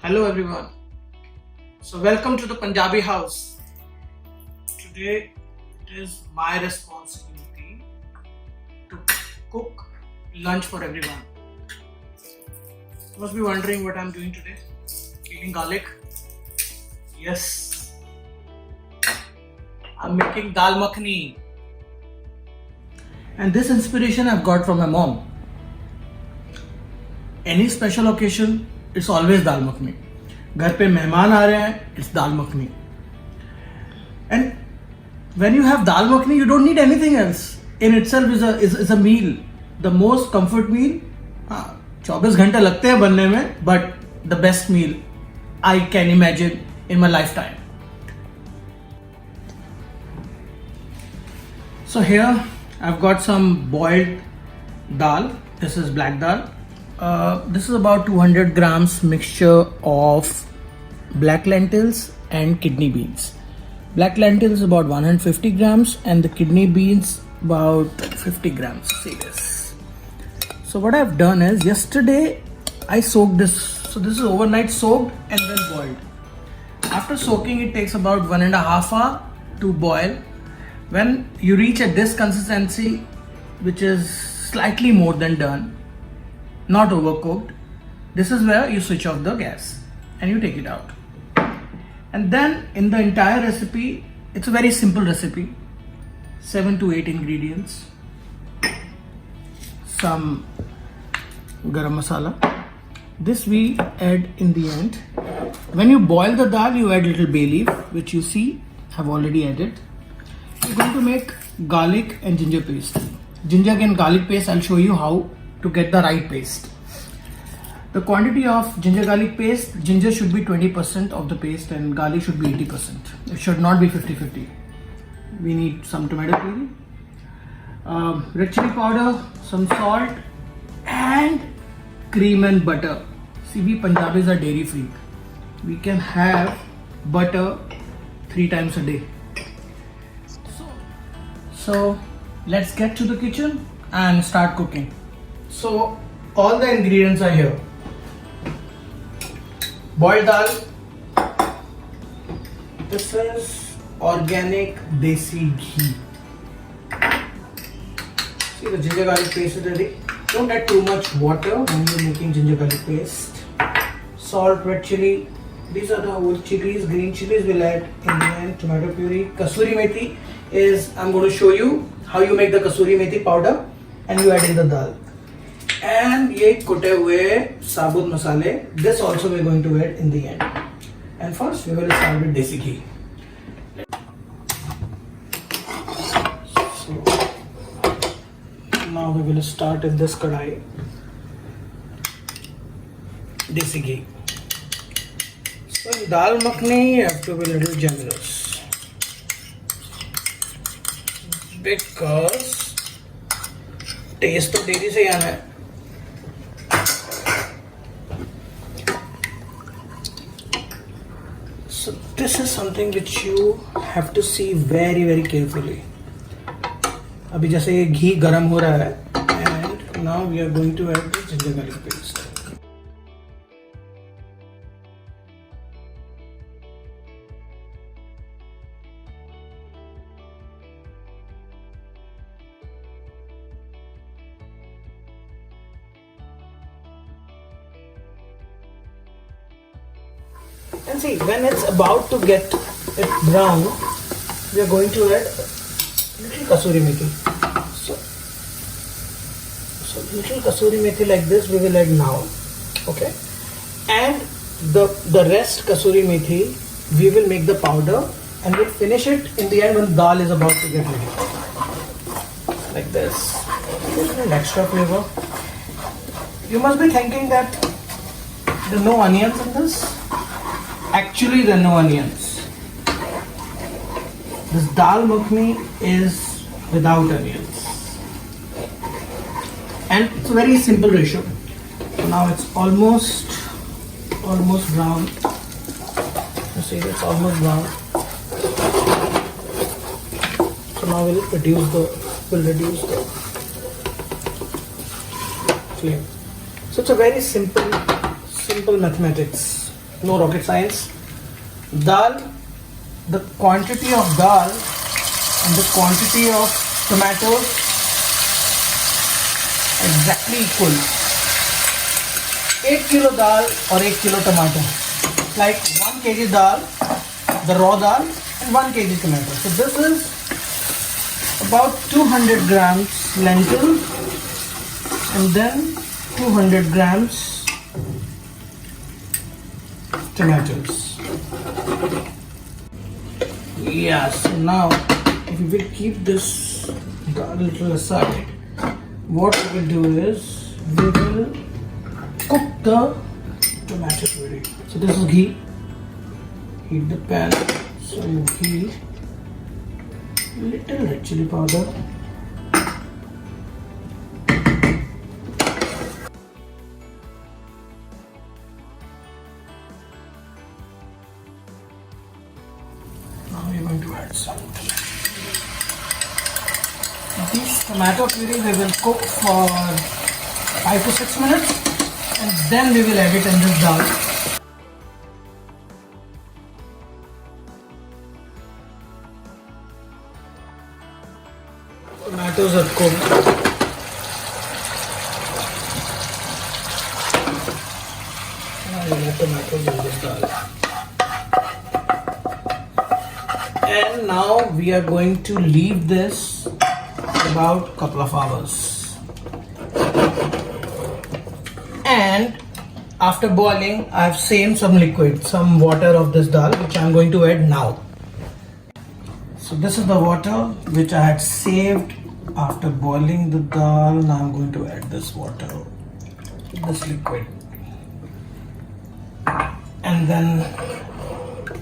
Hello everyone. So welcome to the Punjabi house. Today it is my responsibility to cook lunch for everyone. You must be wondering what I'm doing today. Peeling garlic. Yes. I'm making dal makhani. And this inspiration I've got from my mom. Any special occasion, it's always dal makhani. घर पे मेहमान आ रहे हैं, it's dal makhani. And when you have dal makhani, you don't need anything else. In itself is a meal, the most comfort meal. 24 घंटे लगते हैं बनने में, but the best meal I can imagine in my lifetime. So here I've got some boiled dal. This is black dal. This is about 200 grams mixture of black lentils and kidney beans. Black lentils about 150 grams and the kidney beans about 50 grams. See this. So what I've done is yesterday I soaked this. So this is overnight soaked and then boiled. After soaking it takes about 1.5 hours to boil. When you reach at this consistency, which is slightly more than done, not overcooked, this is where you switch off the gas and you take it out. And then in the entire recipe, it's a very simple recipe, 7 to 8 ingredients, some garam masala. This we add in the end. When you boil the dal, you add little bay leaf, which you see have already added. You're going to make garlic and ginger paste. Ginger and garlic paste, I'll show you how to get the right paste. The quantity of ginger garlic paste, ginger should be 20% of the paste and garlic should be 80%. It should not be 50-50. We need some tomato puree, red chili powder, some salt and cream and butter. See, we Punjabis are dairy free. We can have butter 3 times a day. So let's get to the kitchen and start cooking. So all the ingredients are here. Boiled dal. This is organic desi ghee. See, the ginger garlic paste is ready. Don't add too much water when you're making ginger garlic paste. Salt, red chili. These are the whole chilies. Green chilies we'll add in the end. Tomato puree. Kasuri methi is, I'm going to show you how you make the kasuri methi powder and you add in the dal. And ये कुटे हुए साबुत मसाले, this also we are going to add in the end. And first we will start with desi ghee. So now we will start in this kadai. Desi ghee. So in dal makhani you have to be a little generous because taste तो dairy से ही आना है. So this is something which you have to see very carefully. अभी जैसे ये घी गरम हो रहा है and now we are going to add the ginger garlic paste. And see, when it's about to get it brown, we are going to add little kasuri methi. So little kasuri methi like this we will add now, okay? And the rest kasuri methi we will make the powder and we'll finish it in the end when dal is about to get ready. Like this. An extra flavor. You must be thinking that there are no onions in this. Actually, there are no onions. This dal makhani is without onions. And it's a very simple ratio. So now it's almost brown. You see, it's almost brown. So now we'll reduce the flame. So it's a very simple mathematics. no rocket science. Dal, the quantity of dal and the quantity of tomatoes exactly equal. 8 kilo dal or 8 kilo tomato. Like 1 kg dal, the raw dal, and 1 kg tomato. So this is about 200 grams lentil and then 200 grams tomatoes. Yeah, so now if we will keep this a little aside, what we will do is we will cook the tomato puree. So this is ghee. Heat the pan. Some ghee, little red chili powder, now we are going to add some tomato. This tomato puree we will cook for 5 to 6 minutes and then we will add it in this dal. Tomatoes are cooked. Now we add tomatoes in this dal. And now we are going to leave this about a couple of hours. And after boiling, I have saved some liquid, some water of this dal, which I am going to add now. So this is the water which I had saved after boiling the dal. Now I'm going to add this water, this liquid. And then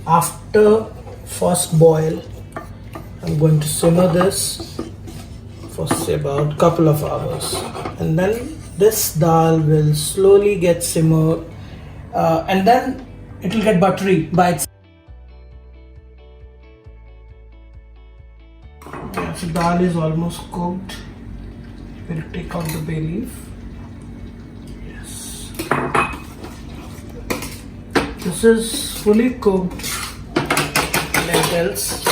after first boil, I'm going to simmer this for say about a couple of hours. And then this dal will slowly get simmered and then it will get buttery by itself. Yeah, so dal is almost cooked. We'll take out the bay leaf. Yes. This is fully cooked lentils.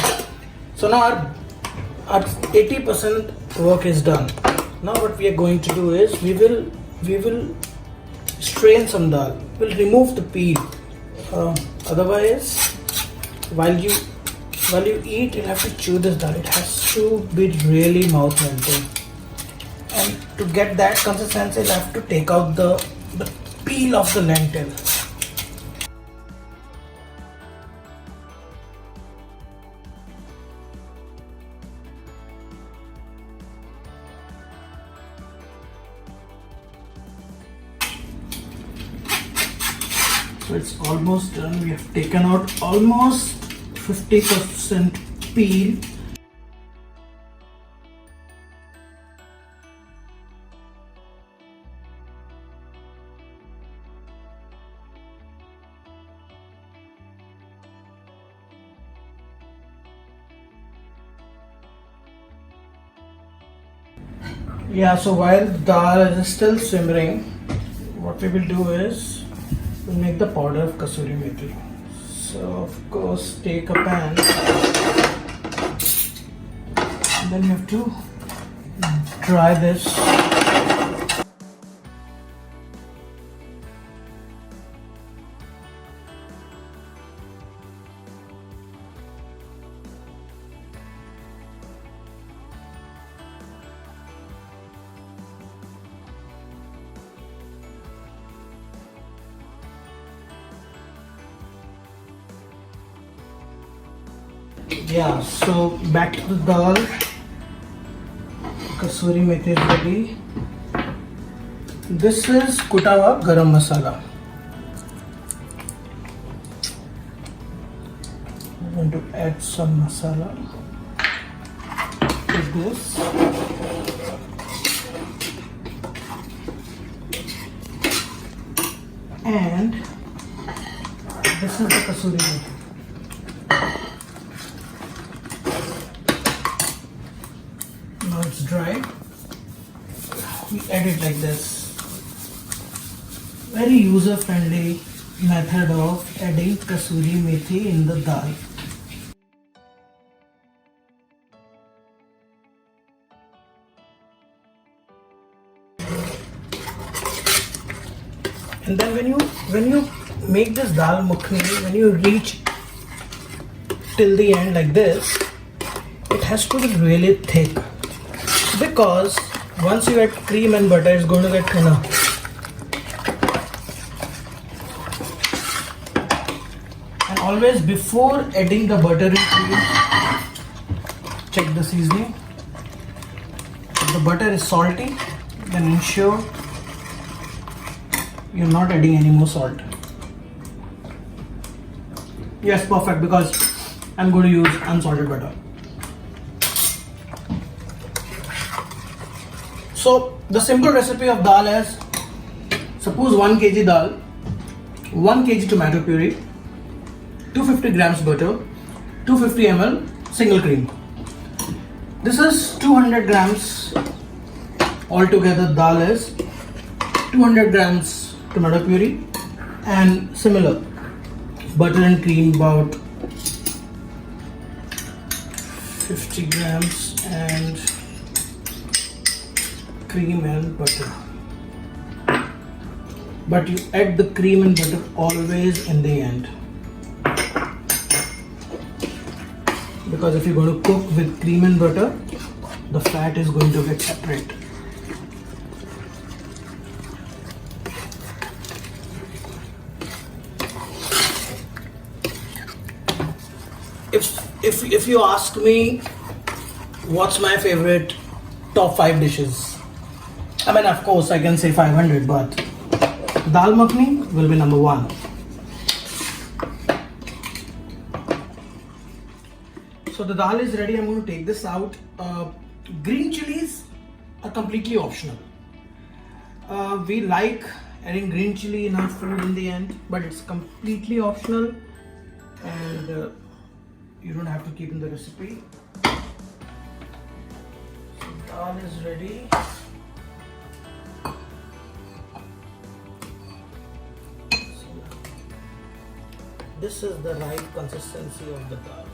So now our 80% work is done. Now what we are going to do is we will strain some dal. We'll remove the peel. Otherwise, while you eat, you'll have to chew this dal. It has to be really mouth melting. And to get that consistency, you'll have to take out the peel of the lentil. So it's almost done. We have taken out almost 50% peel. Yeah, so while the dal is still simmering, what we will do is we'll make the powder of kasuri methi. So of course take a pan and then you have to dry this. Yeah, so back to the dal. Kasuri methi is ready. This is kuta hua garam masala. I'm going to add some masala to this. And this is the kasuri methi. Now it's dry. We add it like this. Very user friendly, method of adding kasuri methi in the dal. And then when you make this dal makhani, when you reach till the end like this, it has to be really thick, because once you add cream and butter, it's going to get thinner. And always before adding the butter and cream, check the seasoning. If the butter is salty, then ensure you're not adding any more salt. Yes, perfect, because I'm going to use unsalted butter. So the simple recipe of dal is, suppose 1 kg dal, 1 kg tomato puree, 250 grams butter, 250 ml single cream. This is 200 grams altogether. Dal is 200 grams tomato puree, and similar butter and cream about 50 grams, and cream and butter. But you add the cream and butter always in the end, because if you're going to cook with cream and butter, the fat is going to get separate. If you ask me what's my favorite top 5 dishes, I mean, of course I can say 500, but dal makhani will be number 1. So the dal is ready. I'm going to take this out. Green chilies are completely optional. We like adding green chili in our food in the end, but it's completely optional, and you don't have to keep in the recipe. So dal is ready. So this is the right consistency of the dal.